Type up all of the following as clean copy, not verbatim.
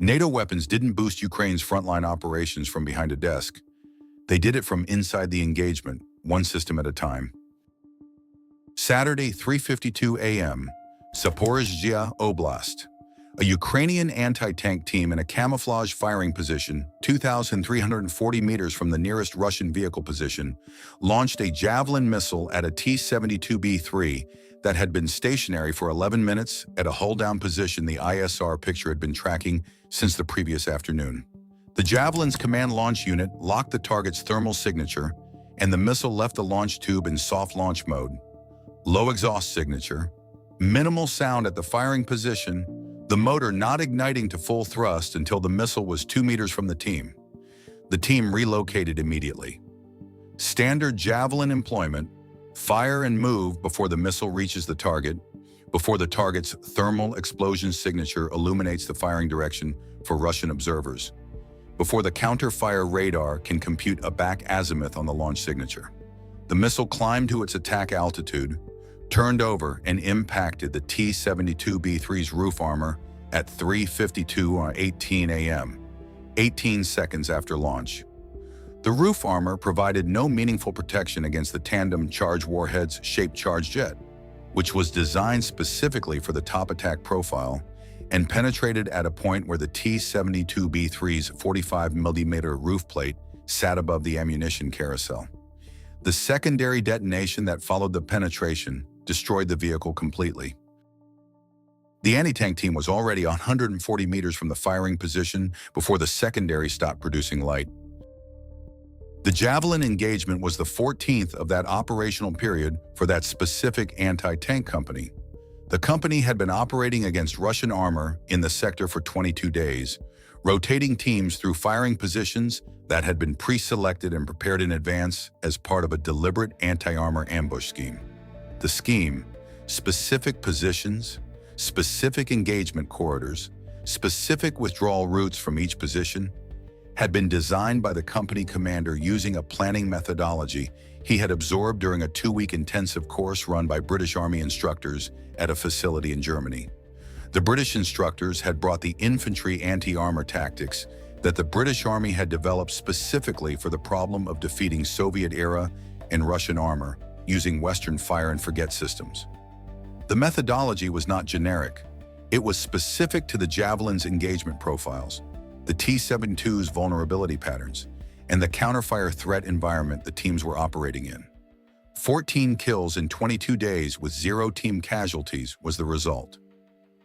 NATO weapons didn't boost Ukraine's frontline operations from behind a desk. They did it from inside the engagement, one system at a time. Saturday, 3:52 a.m., Zaporizhzhia Oblast. A Ukrainian anti-tank team in a camouflage firing position, 2,340 meters from the nearest Russian vehicle position, launched a Javelin missile at a T-72B3 that had been stationary for 11 minutes at a hull-down position the ISR picture had been tracking since the previous afternoon. The Javelin's command launch unit locked the target's thermal signature, and the missile left the launch tube in soft launch mode. Low exhaust signature, minimal sound at the firing position, the motor not igniting to full thrust until the missile was 2 meters from the team. The team relocated immediately. Standard Javelin employment: fire and move before the missile reaches the target, before the target's thermal explosion signature illuminates the firing direction for Russian observers, before the counter-fire radar can compute a back azimuth on the launch signature. The missile climbed to its attack altitude, turned over, and impacted the T-72B3's roof armor at 3:52:18 a.m., 18 seconds after launch. The roof armor provided no meaningful protection against the tandem charge warheads shaped charge jet, which was designed specifically for the top attack profile and penetrated at a point where the T-72B3's 45mm roof plate sat above the ammunition carousel. The secondary detonation that followed the penetration destroyed the vehicle completely. The anti-tank team was already 140 meters from the firing position before the secondary stopped producing light. The Javelin engagement was the 14th of that operational period for that specific anti-tank company. The company had been operating against Russian armor in the sector for 22 days, rotating teams through firing positions that had been pre-selected and prepared in advance as part of a deliberate anti-armor ambush scheme. The scheme: specific positions, specific engagement corridors, specific withdrawal routes from each position, had been designed by the company commander using a planning methodology he had absorbed during a 2-week intensive course run by British Army instructors at a facility in Germany. The British instructors had brought the infantry anti-armor tactics that the British Army had developed specifically for the problem of defeating Soviet-era and Russian armor using Western fire-and-forget systems. The methodology was not generic. It was specific to the Javelin's engagement profiles, the T-72's vulnerability patterns, and the counterfire threat environment the teams were operating in. 14 kills in 22 days with 0 team casualties was the result.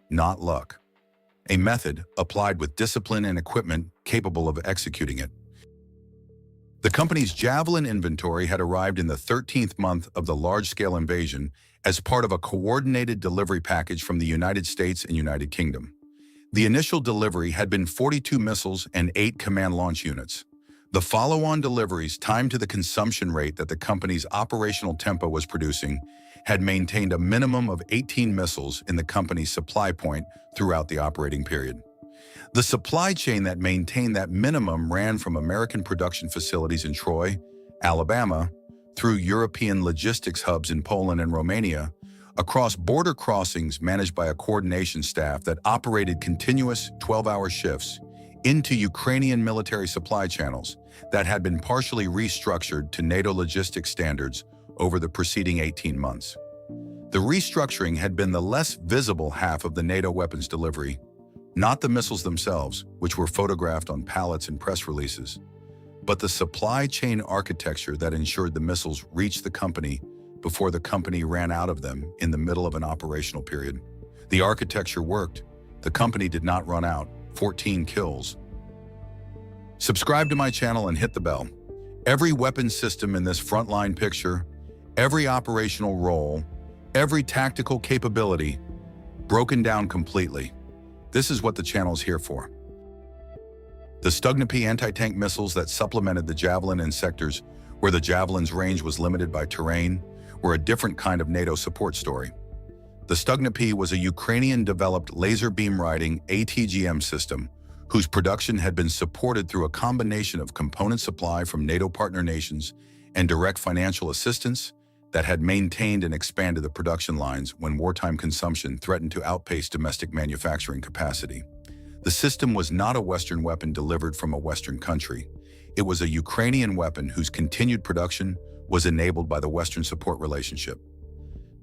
Not luck. A method applied with discipline and equipment capable of executing it. The company's Javelin inventory had arrived in the 13th month of the large-scale invasion as part of a coordinated delivery package from the United States and United Kingdom. The initial delivery had been 42 missiles and 8 command launch units. The follow-on deliveries, timed to the consumption rate that the company's operational tempo was producing, had maintained a minimum of 18 missiles in the company's supply point throughout the operating period. The supply chain that maintained that minimum ran from American production facilities in Troy, Alabama, through European logistics hubs in Poland and Romania, across border crossings managed by a coordination staff that operated continuous 12-hour shifts, into Ukrainian military supply channels that had been partially restructured to NATO logistics standards over the preceding 18 months. The restructuring had been the less visible half of the NATO weapons delivery, not the missiles themselves, which were photographed on pallets and press releases, but the supply chain architecture that ensured the missiles reached the company before the company ran out of them in the middle of an operational period. The architecture worked. The company did not run out. 14 kills. Subscribe to my channel and hit the bell. Every weapon system in this frontline picture, every operational role, every tactical capability, broken down completely. This is what the channel is here for. The Stugnapi anti-tank missiles that supplemented the Javelin in sectors where the Javelin's range was limited by terrain were a different kind of NATO support story. The Stugnapi was a Ukrainian-developed laser beam-riding ATGM system whose production had been supported through a combination of component supply from NATO partner nations and direct financial assistance that had maintained and expanded the production lines when wartime consumption threatened to outpace domestic manufacturing capacity. The system was not a Western weapon delivered from a Western country. It was a Ukrainian weapon whose continued production was enabled by the Western support relationship.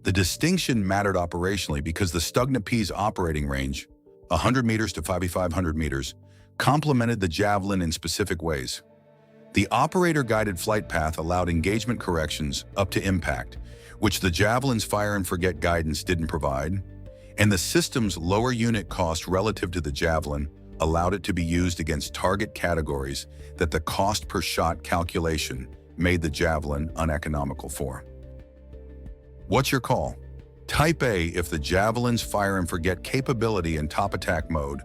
The distinction mattered operationally because the Stugna-P's operating range, 100 meters to 5,500 meters, complemented the Javelin in specific ways. The operator-guided flight path allowed engagement corrections up to impact, which the Javelin's fire and forget guidance didn't provide, and the system's lower unit cost relative to the Javelin allowed it to be used against target categories that the cost per shot calculation made the Javelin uneconomical for. What's your call? Type A if the Javelin's fire and forget capability in top attack mode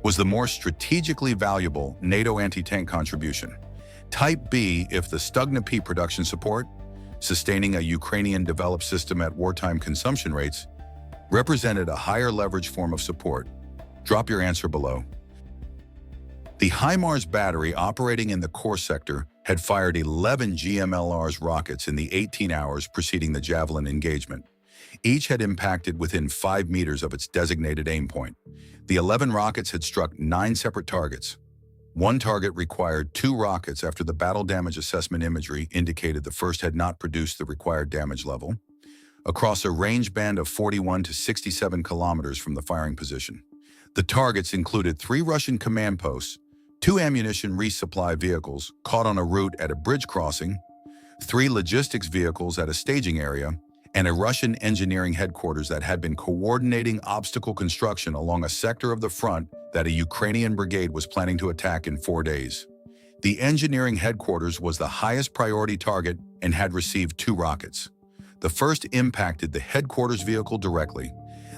was the more strategically valuable NATO anti-tank contribution. Type B if the Stugna-P production support, sustaining a Ukrainian-developed system at wartime consumption rates, represented a higher leverage form of support. Drop your answer below. The HIMARS battery operating in the core sector had fired 11 GMLRS rockets in the 18 hours preceding the Javelin engagement. Each had impacted within 5 meters of its designated aim point. The 11 rockets had struck 9 separate targets. One target required 2 rockets after the battle damage assessment imagery indicated the first had not produced the required damage level, across a range band of 41 to 67 kilometers from the firing position. The targets included 3 Russian command posts, 2 ammunition resupply vehicles caught on a route at a bridge crossing, 3 logistics vehicles at a staging area, and a Russian engineering headquarters that had been coordinating obstacle construction along a sector of the front that a Ukrainian brigade was planning to attack in 4 days. The engineering headquarters was the highest priority target and had received 2 rockets. The first impacted the headquarters vehicle directly.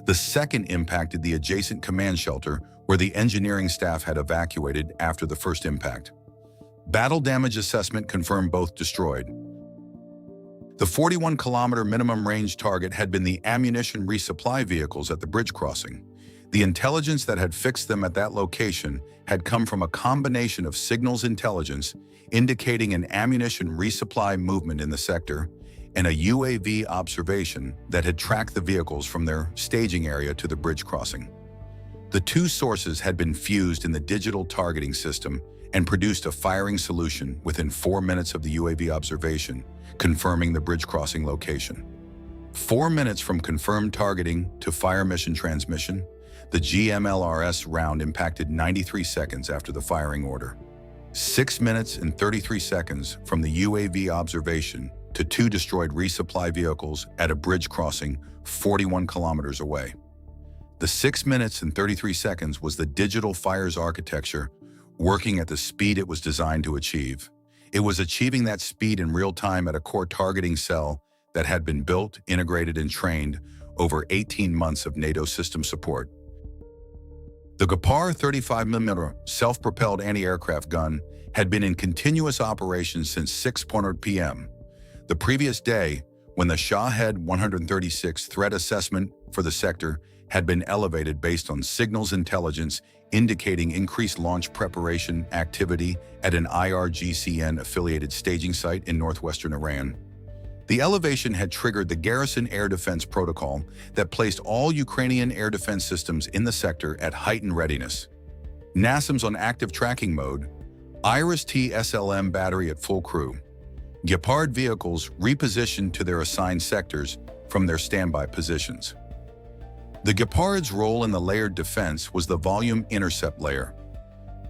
The second impacted the adjacent command shelter where the engineering staff had evacuated after the first impact. Battle damage assessment confirmed both destroyed. The 41-kilometer minimum range target had been the ammunition resupply vehicles at the bridge crossing. The intelligence that had fixed them at that location had come from a combination of signals intelligence indicating an ammunition resupply movement in the sector and a UAV observation that had tracked the vehicles from their staging area to the bridge crossing. The 2 sources had been fused in the digital targeting system and produced a firing solution within 4 minutes of the UAV observation, confirming the bridge crossing location. 4 minutes from confirmed targeting to fire mission transmission, the GMLRS round impacted 93 seconds after the firing order. 6 minutes and 33 seconds from the UAV observation to 2 destroyed resupply vehicles at a bridge crossing 41 kilometers away. The 6 minutes and 33 seconds was the digital fires architecture working at the speed it was designed to achieve. It was achieving that speed in real time at a core targeting cell that had been built, integrated, and trained over 18 months of NATO system support. The Gepard 35mm self-propelled anti-aircraft gun had been in continuous operation since 6:00 p.m. the previous day, when the Shahed 136 threat assessment for the sector had been elevated based on signals intelligence indicating increased launch preparation activity at an IRGC-affiliated staging site in northwestern Iran. The elevation had triggered the Garrison Air Defense Protocol that placed all Ukrainian air defense systems in the sector at heightened readiness. NASAMS on active tracking mode, IRIS-T SLM battery at full crew, Gepard vehicles repositioned to their assigned sectors from their standby positions. The Gepard's role in the layered defense was the volume intercept layer,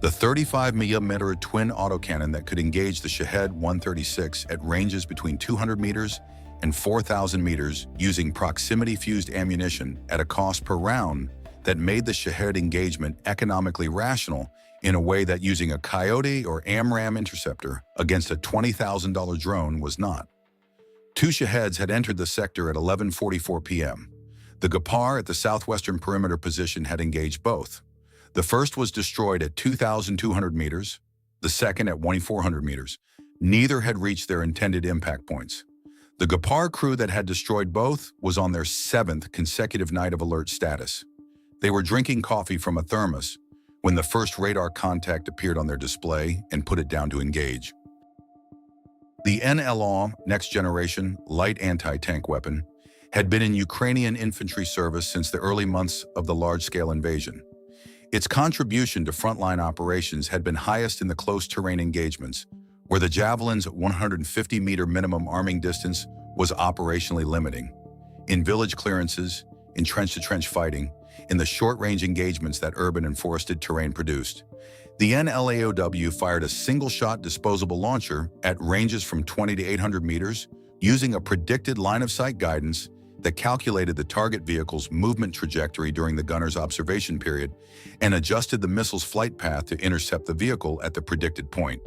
the 35mm twin autocannon that could engage the Shahed 136 at ranges between 200 meters and 4,000 meters using proximity-fused ammunition at a cost per round that made the Shahed engagement economically rational in a way that using a Coyote or AMRAAM interceptor against a $20,000 drone was not. 2 Shaheds had entered the sector at 11:44 p.m. The Gepard at the southwestern perimeter position had engaged both. The first was destroyed at 2,200 meters, the second at 2,400 meters. Neither had reached their intended impact points. The Gepard crew that had destroyed both was on their 7th consecutive night of alert status. They were drinking coffee from a thermos when the first radar contact appeared on their display and put it down to engage. The NLAW, Next Generation Light Anti-Tank Weapon, had been in Ukrainian infantry service since the early months of the large-scale invasion. Its contribution to frontline operations had been highest in the close terrain engagements, where the Javelin's 150-meter minimum arming distance was operationally limiting. In village clearances, in trench-to-trench fighting, in the short-range engagements that urban and forested terrain produced, the NLAW fired a single-shot disposable launcher at ranges from 20 to 800 meters using a predicted line-of-sight guidance that calculated the target vehicle's movement trajectory during the gunner's observation period and adjusted the missile's flight path to intercept the vehicle at the predicted point.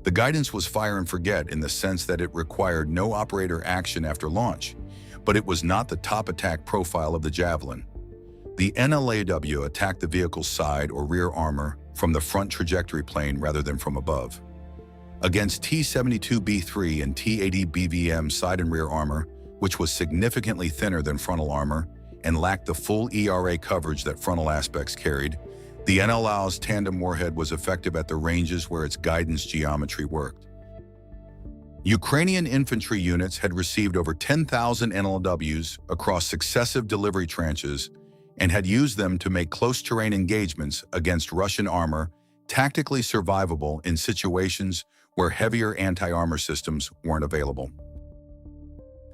The guidance was fire and forget in the sense that it required no operator action after launch, but it was not the top attack profile of the Javelin. The NLAW attacked the vehicle's side or rear armor from the front trajectory plane rather than from above. Against T-72B3 and T-80 BVM side and rear armor, which was significantly thinner than frontal armor and lacked the full ERA coverage that frontal aspects carried, the NLAW's tandem warhead was effective at the ranges where its guidance geometry worked. Ukrainian infantry units had received over 10,000 NLAWs across successive delivery tranches and had used them to make close terrain engagements against Russian armor tactically survivable in situations where heavier anti-armor systems weren't available.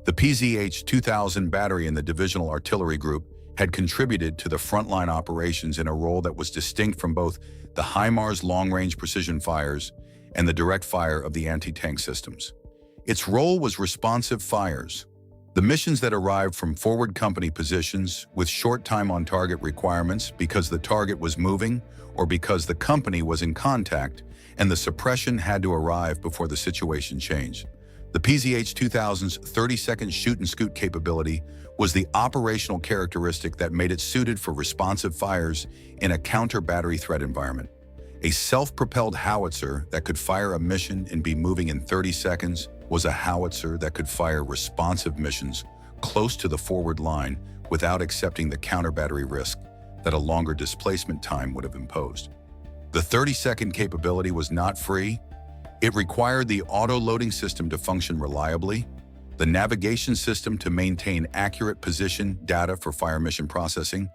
The PZH-2000 battery in the Divisional Artillery Group had contributed to the frontline operations in a role that was distinct from both the HIMARS long-range precision fires and the direct fire of the anti-tank systems. Its role was responsive fires. The missions that arrived from forward company positions with short time on target requirements because the target was moving or because the company was in contact and the suppression had to arrive before the situation changed. The PZH-2000's 30-second shoot and scoot capability was the operational characteristic that made it suited for responsive fires in a counter-battery threat environment. A self-propelled howitzer that could fire a mission and be moving in 30 seconds was a howitzer that could fire responsive missions close to the forward line without accepting the counter-battery risk that a longer displacement time would have imposed. The 30-second capability was not free. It required the auto-loading system to function reliably, the navigation system to maintain accurate position data for fire mission processing,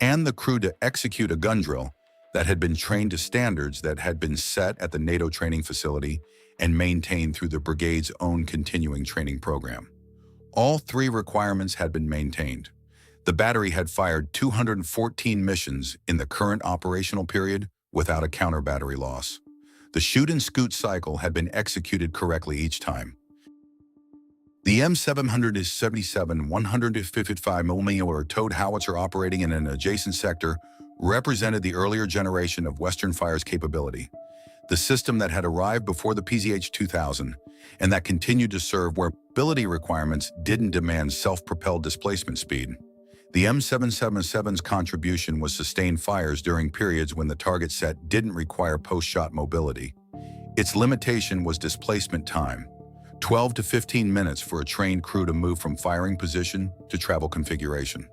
and the crew to execute a gun drill that had been trained to standards that had been set at the NATO training facility and maintained through the brigade's own continuing training program. All three requirements had been maintained. The battery had fired 214 missions in the current operational period without a counter-battery loss. The shoot and scoot cycle had been executed correctly each time. The M777 155mm towed howitzer operating in an adjacent sector represented the earlier generation of Western Fire's capability, the system that had arrived before the PZH-2000 and that continued to serve where mobility requirements didn't demand self-propelled displacement speed. The M777's contribution was sustained fires during periods when the target set didn't require post-shot mobility. Its limitation was displacement time, 12 to 15 minutes for a trained crew to move from firing position to travel configuration.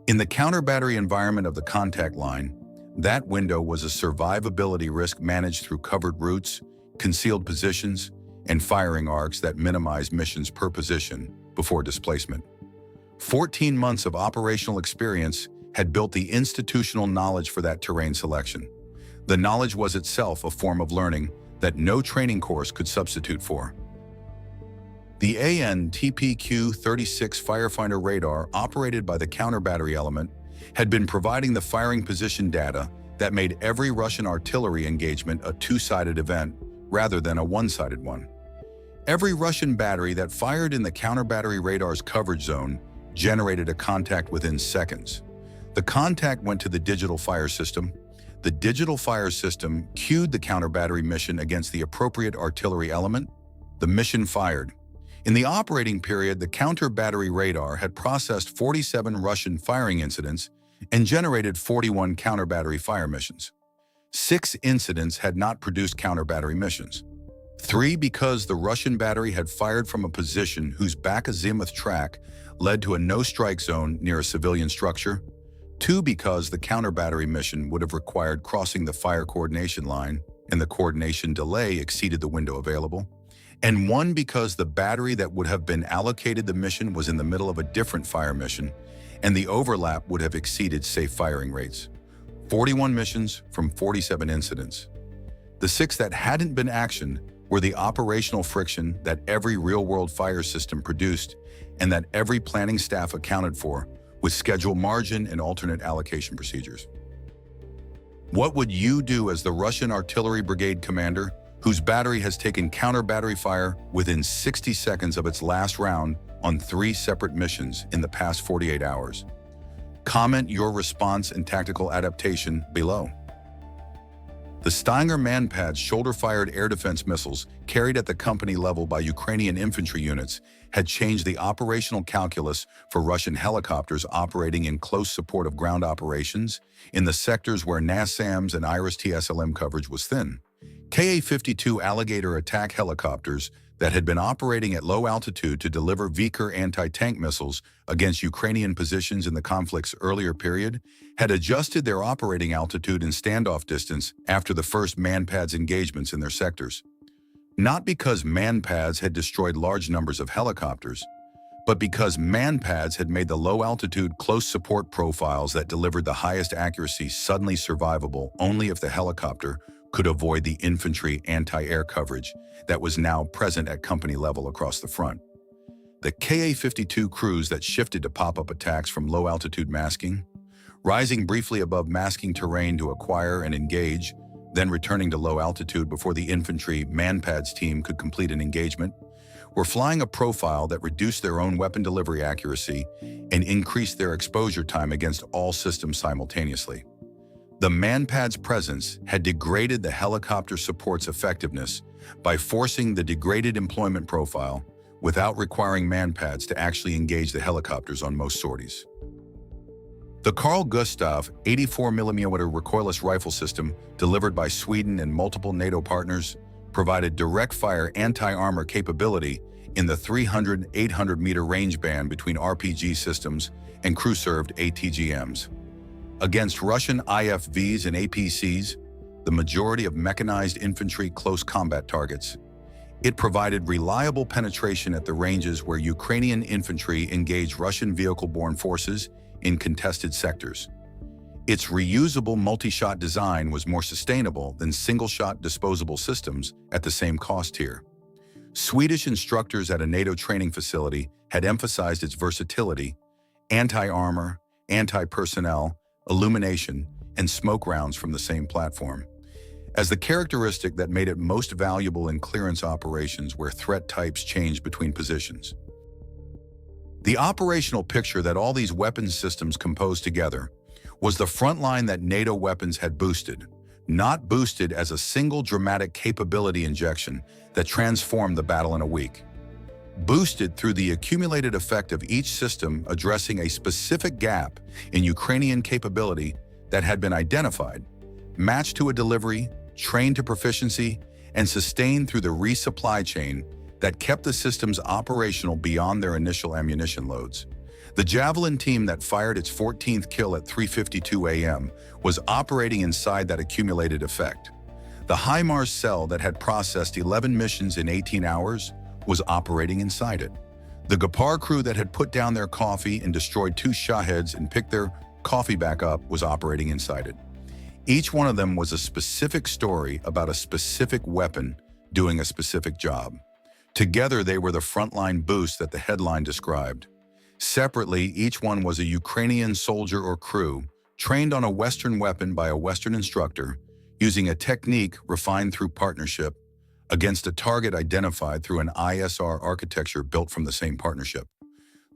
In the counter-battery environment of the contact line, that window was a survivability risk managed through covered routes, concealed positions, and firing arcs that minimize missions per position before displacement. 14 months of operational experience had built the institutional knowledge for that terrain selection. The knowledge was itself a form of learning that no training course could substitute for. The AN/TPQ-36 firefinder radar operated by the counter-battery element had been providing the firing position data that made every Russian artillery engagement a two-sided event rather than a one-sided one. Every Russian battery that fired in the counter-battery radar's coverage zone generated a contact within seconds. The contact went to the digital fire system. The digital fire system cued the counter-battery mission against the appropriate artillery element. The mission fired. In the operating period, the counter-battery radar had processed 47 Russian firing incidents and generated 41 counter-battery fire missions. 6 incidents had not produced counter-battery missions. 3 because the Russian battery had fired from a position whose back-azimuth track led to a no-strike zone near a civilian structure. 2 because the counter-battery mission would have required crossing the fire coordination line and the coordination delay exceeded the window available. And 1 because the battery that would have been allocated the mission was in the middle of a different fire mission and the overlap would have exceeded safe firing rates. 41 missions from 47 incidents. The 6 that hadn't been actioned were the operational friction that every real-world fire system produced and that every planning staff accounted for, with schedule margin and alternate allocation procedures. What would you do as the Russian artillery brigade commander, whose battery has taken counter-battery fire within 60 seconds of its last round on 3 separate missions in the past 48 hours? Comment your response and tactical adaptation below. The Stinger MANPADS shoulder-fired air defense missiles carried at the company level by Ukrainian infantry units had changed the operational calculus for Russian helicopters operating in close support of ground operations in the sectors where NASAMS and IRIS-T-SLM coverage was thin. Ka-52 Alligator attack helicopters that had been operating at low altitude to deliver Viker anti-tank missiles against Ukrainian positions in the conflict's earlier period had adjusted their operating altitude and standoff distance after the first MANPADS engagements in their sectors. Not because MANPADS had destroyed large numbers of helicopters, but because MANPADS had made the low-altitude close support profiles that delivered the highest accuracy suddenly survivable only if the helicopter could avoid the infantry anti-air coverage that was now present at company level across the front. The Ka-52 crews that shifted to pop-up attacks from low-altitude masking, rising briefly above masking terrain to acquire and engage, then returning to low altitude before the infantry MANPADS team could complete an engagement, were flying a profile that reduced their own weapon delivery accuracy and increased their exposure time against all systems simultaneously. The MANPADS presence had degraded the helicopter support's effectiveness by forcing the degraded employment profile without requiring MANPADS to actually engage the helicopters on most sorties. The Carl Gustaf 84mm recoilless rifle system, delivered by Sweden and multiple NATO partners, provided direct-fire anti-armor capability in the 300-800-meter range band between RPG systems and crew-served ATGMs. Against Russian IFVs and APCs, the majority of mechanized infantry close combat targets, it provided reliable penetration at the ranges where Ukrainian infantry engaged Russian vehicle-borne forces in contested sectors. Its reusable multi-shot design was more sustainable than single-shot disposable systems at the same cost tier. Swedish instructors at a NATO training facility had emphasized its versatility, anti-armor, anti-personnel, illumination, and smoke rounds from the same platform, as the characteristic that made it most valuable in clearance operations where threat types changed between positions. The operational picture that all these weapons systems composed together was the front line that NATO weapons had boosted, not boosted as a single dramatic capability injection that transformed the battle in a week. Boosted through the accumulated effect of each system addressing a specific gap in Ukrainian capability that had been identified, matched to a delivery, trained to proficiency, and sustained through the resupply chain that kept the systems operational beyond their initial ammunition loads. The Javelin team that fired its 14th kill at 3:52 a.m. was operating inside that accumulated effect. The HIMARS cell that had processed 11 missions in 18 hours was operating inside it. The Gepard crew that had put down their coffee and destroyed 2 Shaheds and picked their coffee back up was operating inside it. Each one of them was a specific story about a specific weapon doing a specific job. Together, they were the frontline boost that the headline described. Separately, each one was a Ukrainian soldier or crew trained on a Western weapon by a Western instructor, using a technique refined through partnership against a target identified through an ISR architecture built from the same partnership.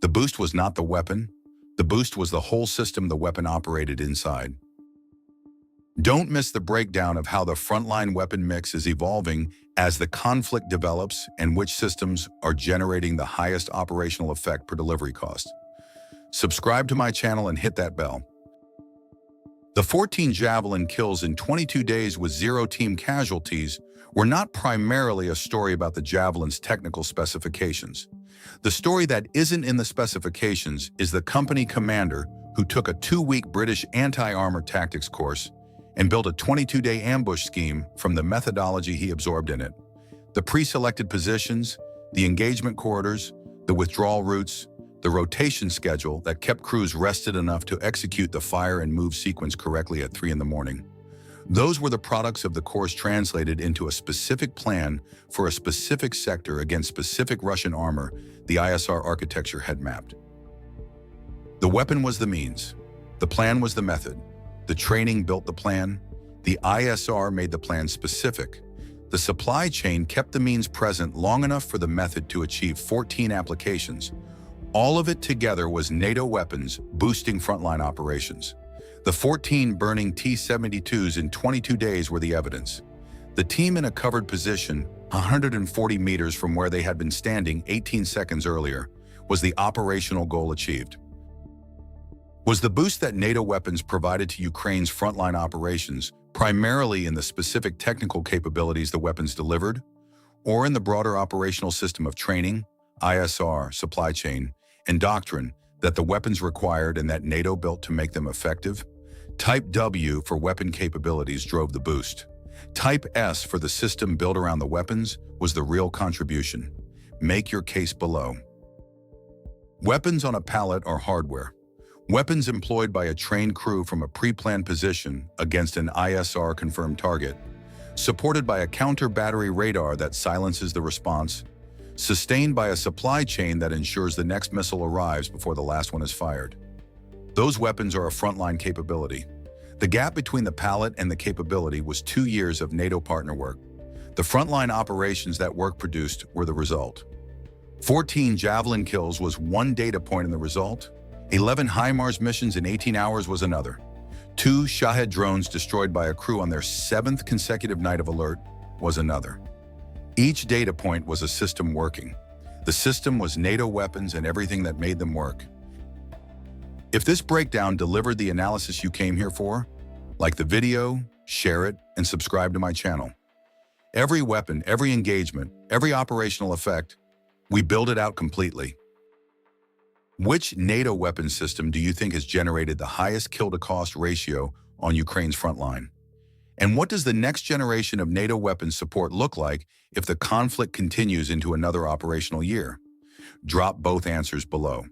The boost was not the weapon. The boost was the whole system the weapon operated inside. Don't miss the breakdown of how the frontline weapon mix is evolving as the conflict develops and which systems are generating the highest operational effect per delivery cost. Subscribe to my channel and hit that bell. The 14 Javelin kills in 22 days with 0 team casualties were not primarily a story about the Javelin's technical specifications. The story that isn't in the specifications is the company commander who took a 2-week British anti-armor tactics course and built a 22-day ambush scheme from the methodology he absorbed in it. The pre-selected positions, the engagement corridors, the withdrawal routes, the rotation schedule that kept crews rested enough to execute the fire and move sequence correctly at 3 in the morning. Those were the products of the course translated into a specific plan for a specific sector against specific Russian armor the ISR architecture had mapped. The weapon was the means. The plan was the method. The training built the plan. The ISR made the plan specific. The supply chain kept the means present long enough for the method to achieve 14 applications. All of it together was NATO weapons boosting frontline operations. The 14 burning T-72s in 22 days were the evidence. The team in a covered position, 140 meters from where they had been standing 18 seconds earlier, was the operational goal achieved. Was the boost that NATO weapons provided to Ukraine's frontline operations primarily in the specific technical capabilities the weapons delivered, or in the broader operational system of training, ISR, supply chain, and doctrine that the weapons required and that NATO built to make them effective? Type W for weapon capabilities drove the boost. Type S for the system built around the weapons was the real contribution. Make your case below. Weapons on a pallet are hardware. Weapons employed by a trained crew from a pre-planned position against an ISR-confirmed target, supported by a counter-battery radar that silences the response, sustained by a supply chain that ensures the next missile arrives before the last one is fired. Those weapons are a frontline capability. The gap between the pallet and the capability was 2 years of NATO partner work. The frontline operations that work produced were the result. 14 Javelin kills was one data point in the result. 11 HIMARS missions in 18 hours was another. 2 Shahed drones destroyed by a crew on their 7th consecutive night of alert was another. Each data point was a system working. The system was NATO weapons and everything that made them work. If this breakdown delivered the analysis you came here for, like the video, share it, and subscribe to my channel. Every weapon, every engagement, every operational effect, we build it out completely. Which NATO weapon system do you think has generated the highest kill-to-cost ratio on Ukraine's front line? And what does the next generation of NATO weapons support look like if the conflict continues into another operational year? Drop both answers below.